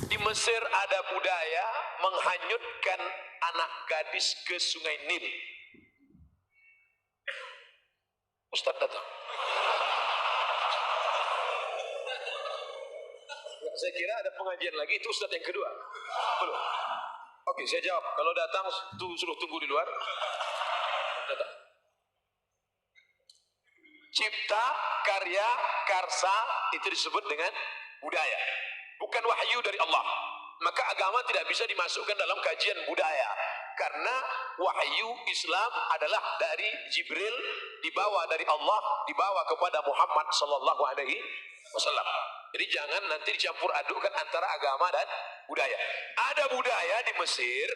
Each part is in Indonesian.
Di Mesir ada budaya menghanyutkan anak gadis ke Sungai Nil. Ustaz datang. Saya kira ada pengajian lagi, itu Ustaz yang kedua. Belum. Oke, saya jawab. Kalau datang, suruh tunggu di luar. Datang. Cipta, karya, karsa, itu disebut dengan budaya. Bukan wahyu dari Allah. Maka agama tidak bisa dimasukkan dalam kajian budaya. Karena wahyu Islam adalah dari Jibril, dibawa dari Allah, dibawa kepada Muhammad sallallahu alaihi wasallam. Jadi jangan nanti dicampur adukkan antara agama dan budaya. Ada budaya di Mesir,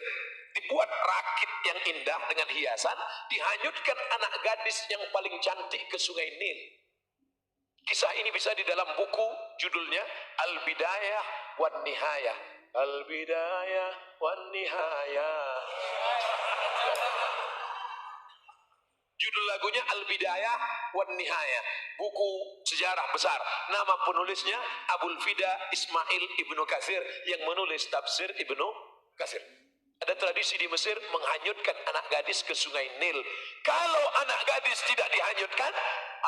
dibuat rakit yang indah dengan hiasan, dihanyutkan anak gadis yang paling cantik ke Sungai Nil. Kisah ini bisa di dalam buku, judulnya Al-Bidayah wan Nihayah. Al-Bidayah wan Nihayah. Judul lagunya Al-Bidayah wan Nihayah, buku sejarah besar. Nama penulisnya Abul Fida Ismail Ibnu Katsir yang menulis tafsir Ibnu Katsir. Ada tradisi di Mesir menghanyutkan anak gadis ke Sungai Nil. Kalau anak gadis tidak dihanyutkan,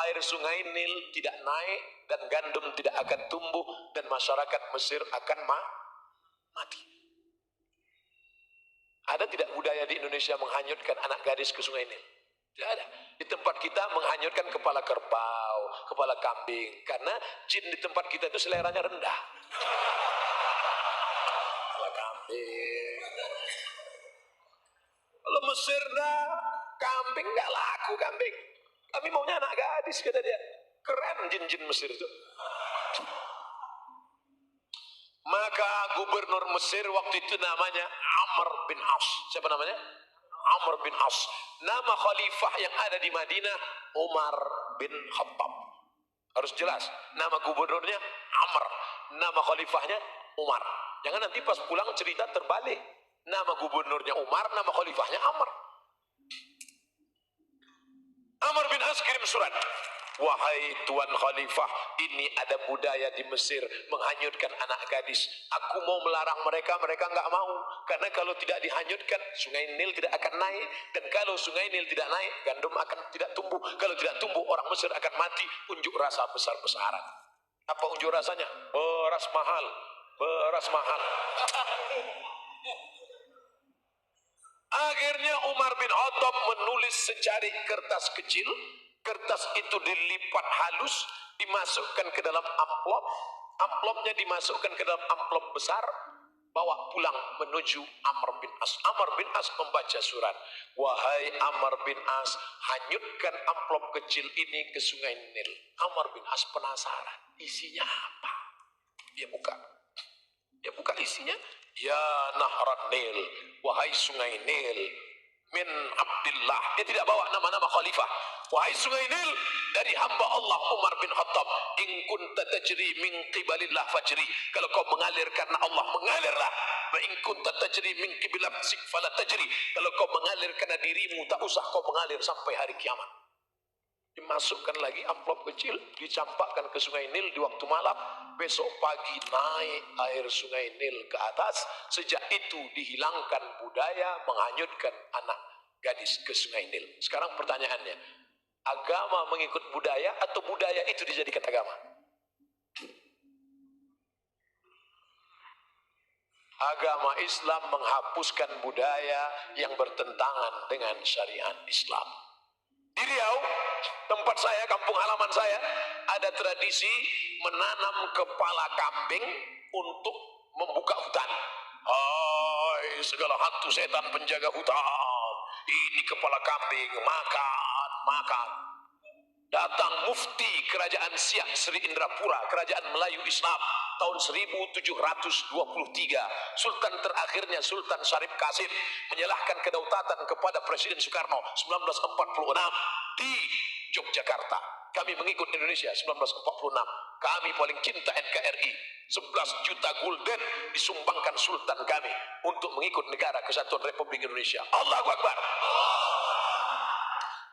air Sungai Nil tidak naik dan gandum tidak akan tumbuh dan masyarakat Mesir akan mati. Ada tidak budaya di Indonesia menghanyutkan anak gadis ke Sungai Nil? Tidak ada. Di tempat kita menghanyutkan kepala kerbau, kepala kambing, karena jin di tempat kita itu seleranya rendah. Kepala kambing. Kalau Mesir dah, kambing nggak laku kambing. Kami maunya anak gadis, kata dia. Keren jin-jin Mesir itu. Maka gubernur Mesir waktu itu namanya Amr bin As. Siapa namanya? Amr bin As. Nama khalifah yang ada di Madinah Umar bin Khattab. Harus jelas. Nama gubernurnya Amr. Nama khalifahnya Umar. Jangan nanti pas pulang cerita terbalik. Nama gubernurnya Umar, nama khalifahnya Amr. Amr bin As kirim surat. Wahai Tuan Khalifah, ini ada budaya di Mesir menghanyutkan anak gadis. Aku mau melarang mereka, mereka nggak mau. Karena kalau tidak dihanyutkan, Sungai Nil tidak akan naik. Dan kalau Sungai Nil tidak naik, gandum akan tidak tumbuh. Kalau tidak tumbuh, orang Mesir akan mati. Unjuk rasa besar-besaran. Apa unjuk rasanya? Beras mahal. Beras mahal. Akhirnya Umar bin Khattab menulis secari kertas kecil. Kertas itu dilipat halus, dimasukkan ke dalam amplop. Amplopnya dimasukkan ke dalam amplop besar, bawa pulang menuju Amr bin As. Amr bin As membaca surat. Wahai Amr bin As, hanyutkan amplop kecil ini ke Sungai Nil. Amr bin As penasaran, isinya apa? Dia buka isinya. Ya Nahran Nil, wahai Sungai Nil, min Abdillah. Dia tidak bawa nama-nama khalifah. Wahai Sungai Nil, dari hamba Allah Umar bin Khattab. In kunta tajri min qibalillah fajri. Kalau kau mengalir karena Allah, mengalirlah. Wa in kunta tajri min qibalati fala tajri. Kalau kau mengalir karena dirimu, tak usah kau mengalir sampai hari kiamat. Dimasukkan lagi amplop kecil, dicampakkan ke Sungai Nil di waktu malam. Besok pagi naik air Sungai Nil ke atas. Sejak itu dihilangkan budaya menghanyutkan anak gadis ke Sungai Nil. Sekarang pertanyaannya, agama mengikut budaya atau budaya itu dijadikan agama? Agama Islam menghapuskan budaya yang bertentangan dengan syariat Islam. Di Riau, tempat saya, kampung halaman saya, ada tradisi menanam kepala kambing untuk membuka hutan. Hai segala hantu setan penjaga hutan, ini kepala kambing, makan. Datang mufti kerajaan Siak Sri Indrapura, kerajaan Melayu Islam, tahun 1723. Sultan terakhirnya Sultan Syarif Qasim menyerahkan kedaulatan kepada Presiden Soekarno 1946 di Yogyakarta. Kami mengikut Indonesia 1946. Kami paling cinta NKRI. 11 juta gulden disumbangkan Sultan kami untuk mengikut negara kesatuan Republik Indonesia. Allahu Akbar.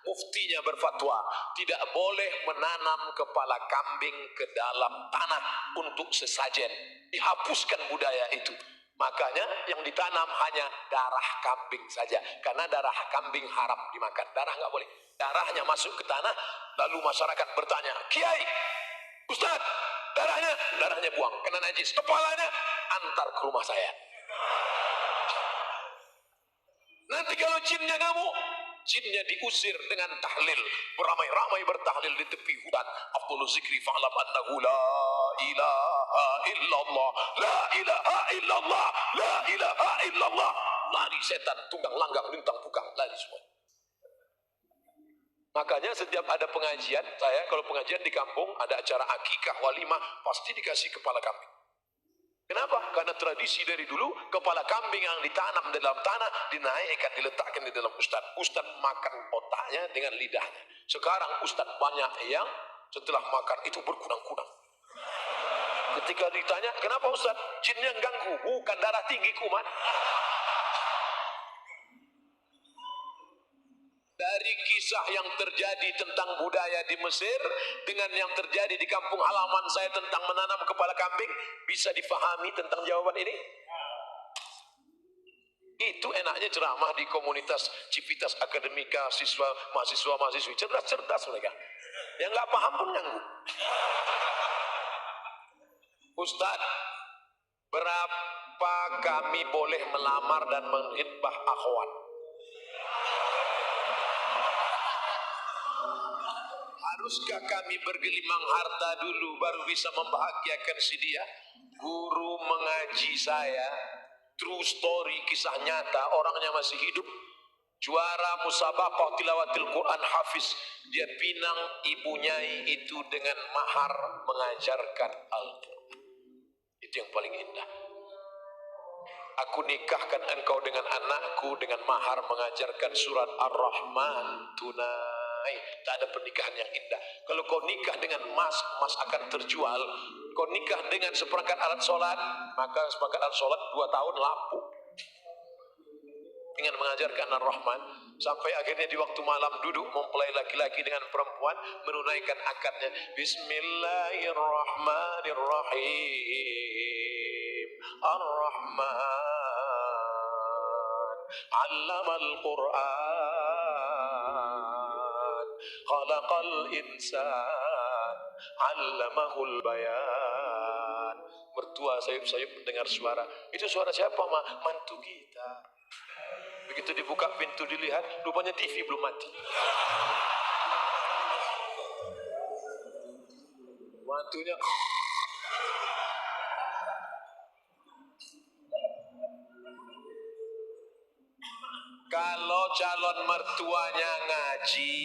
Muftinya berfatwa tidak boleh menanam kepala kambing ke dalam tanah untuk sesajen. Dihapuskan budaya itu. Makanya yang ditanam hanya darah kambing saja. Karena darah kambing haram dimakan. Darah nggak boleh. Darahnya masuk ke tanah. Lalu masyarakat bertanya, Kiai, Ustadz, darahnya buang. Kena najis. Kepalanya antar ke rumah saya. Nanti kalau jinnya ngamuk, jinnya diusir dengan tahlil. Beramai-ramai bertahlil di tepi hutan. Afdhalu zikri fa'lam annahu la ilaha illallah. La ilaha illallah. La ilaha illallah. Lari setan, tunggang langgang, lintang bukang, lari semua. Makanya setiap ada pengajian, saya kalau pengajian di kampung, ada acara akikah, walimah, pasti dikasih kepala kambing. Kenapa? Karena tradisi dari dulu, kepala kambing yang ditanam di dalam tanah, dinaikkan, diletakkan di dalam ustadz. Ustadz makan otaknya dengan lidahnya. Sekarang ustadz banyak yang setelah makan itu berkunang-kunang. Ketika ditanya, kenapa ustadz? Jinnya ganggu, bukan darah tinggi kuman. Dari kisah yang terjadi tentang budaya di Mesir dengan yang terjadi di kampung halaman saya tentang menanam kepala kambing, bisa difahami tentang jawaban ini? Itu enaknya ceramah di komunitas Civitas Akademika, mahasiswa-mahasiswi cerdas-cerdas mereka. Yang nggak paham pun ganggu. Ustadz, berapa kami boleh melamar dan menghitbah akhwat? Haruskah kami bergelimang harta dulu baru bisa membahagiakan si dia? Guru mengaji saya, true story, kisah nyata, orangnya masih hidup, juara musabaqah tilawatil Quran hafiz. Dia pinang ibu nyai itu dengan mahar mengajarkan Al-Quran. Itu yang paling indah. Aku nikahkan engkau dengan anakku dengan mahar mengajarkan surat Ar-Rahman tunai. Tak ada pernikahan yang indah. Kalau kau nikah dengan emas, emas akan terjual. Kau nikah dengan seperangkat alat sholat, maka seperangkat alat sholat 2 tahun lapuk. Dengan mengajarkan Ar-Rahman, sampai akhirnya di waktu malam duduk mempelai laki-laki dengan perempuan menunaikan akadnya. Bismillahirrahmanirrahim. Ar-Rahman 'allamal Qur'an, khalaqal insan, 'allamahul bayan. Mertua sayup-sayup mendengar suara. Itu suara siapa, Ma? Mantu kita. Begitu dibuka pintu dilihat, rupanya TV belum mati. Mantunya kalau calon mertuanya ngaji,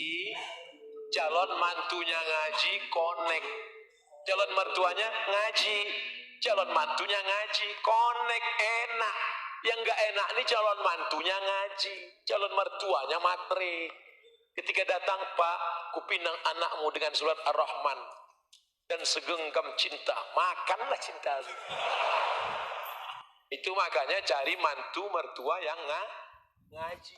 calon mantunya ngaji, connect. Calon mertuanya ngaji, calon mantunya ngaji, connect, enak. Yang gak enak nih calon mantunya ngaji, calon mertuanya matre. Ketika datang, Pak, kupinang anakmu dengan surat Ar-Rahman dan segenggam cinta, makanlah cinta. Itu makanya cari mantu mertua yang ngaji.